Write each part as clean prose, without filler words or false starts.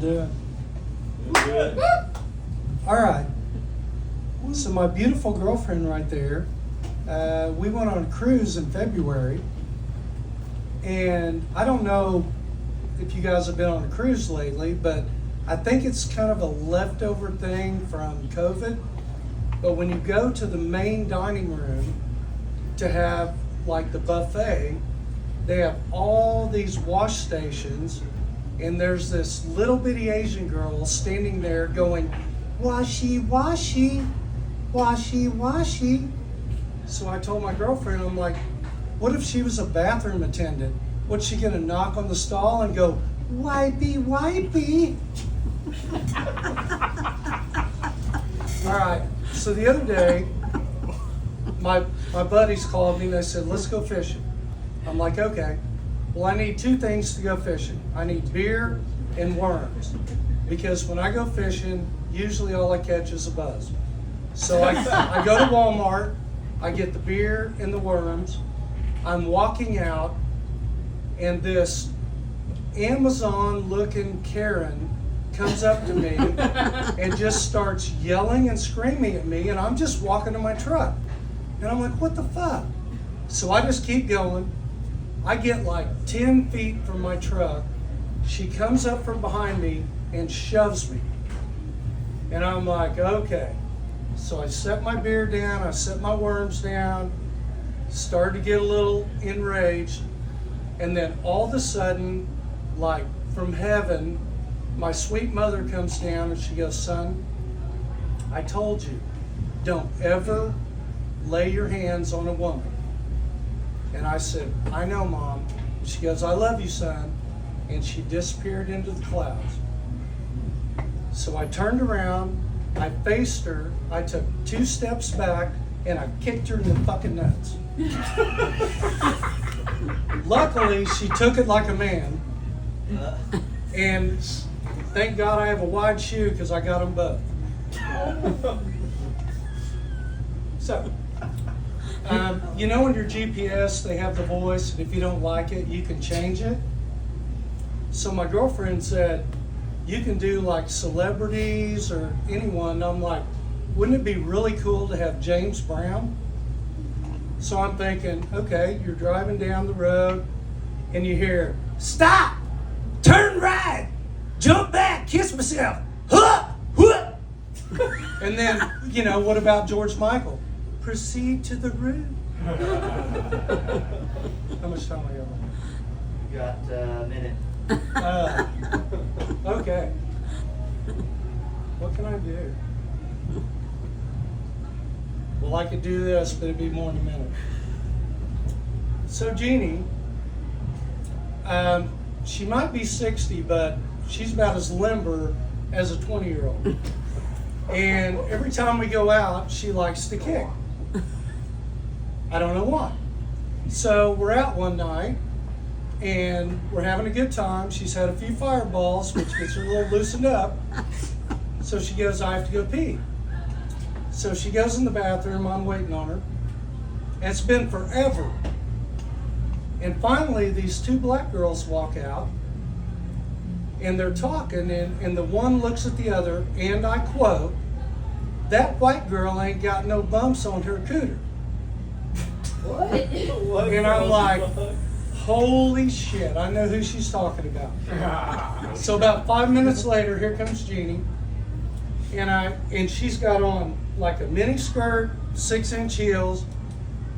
doing? Good. All right. So my beautiful girlfriend right there, we went on a cruise in February, and I don't know if you guys have been on a cruise lately, but I think it's kind of a leftover thing from COVID. But when you go to the main dining room to have like the buffet, they have all these wash stations, and there's this little bitty Asian girl standing there going, washy, washy, washy, washy. So I told my girlfriend, I'm like, what if she was a bathroom attendant? What's she gonna knock on the stall and go, wipey, wipey? All right, so the other day, my buddies called me and they said, let's go fishing. I'm like, okay. Well, I need two things to go fishing. I need beer and worms. Because when I go fishing, usually all I catch is a buzz. So I go to Walmart, I get the beer and the worms. I'm walking out, and this Amazon-looking Karen comes up to me and just starts yelling and screaming at me, and I'm just walking to my truck. And I'm like, what the fuck? So I just keep going. I get like 10 feet from my truck. She comes up from behind me and shoves me. And I'm like, okay. So I set my beer down, I set my worms down, started to get a little enraged, and then all of a sudden, like from heaven, my sweet mother comes down and she goes, son, I told you, don't ever lay your hands on a woman. And I said, I know, Mom. And she goes, I love you, son. And she disappeared into the clouds. So I turned around, I faced her, I took 2 steps back, and I kicked her in the fucking nuts. Luckily, she took it like a man. And thank God I have a wide shoe because I got them both. So, you know in your GPS they have the voice, and if you don't like it, you can change it. So my girlfriend said, you can do like celebrities or anyone. And I'm like, wouldn't it be really cool to have James Brown? So I'm thinking, okay, you're driving down the road and you hear, stop, turn right, jump back, kiss myself, huh, huh. And then, you know, what about George Michael? Proceed to the room. How much time I got? You got a minute. Okay. What can I do? Well, I could do this, but it'd be more than a minute. So Jeannie, she might be 60, but she's about as limber as a 20-year-old. And every time we go out, she likes to kick. I don't know why. So we're out one night, and we're having a good time. She's had a few fireballs, which gets her a little loosened up. So she goes, I have to go pee. So she goes in the bathroom, I'm waiting on her. And it's been forever. And finally, these 2 black girls walk out, and they're talking, and the one looks at the other, and I quote, that white girl ain't got no bumps on her cooter. What? And I'm like, holy shit, I know who she's talking about. So about 5 minutes later, here comes Jeannie, and she's got on like a mini skirt, 6-inch heels,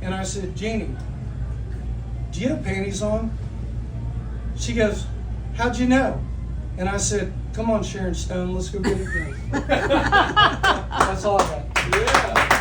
and I said, Jeannie, do you have panties on? She goes, how'd you know? And I said, come on, Sharon Stone, let's go get it done. That's all I got. Yeah.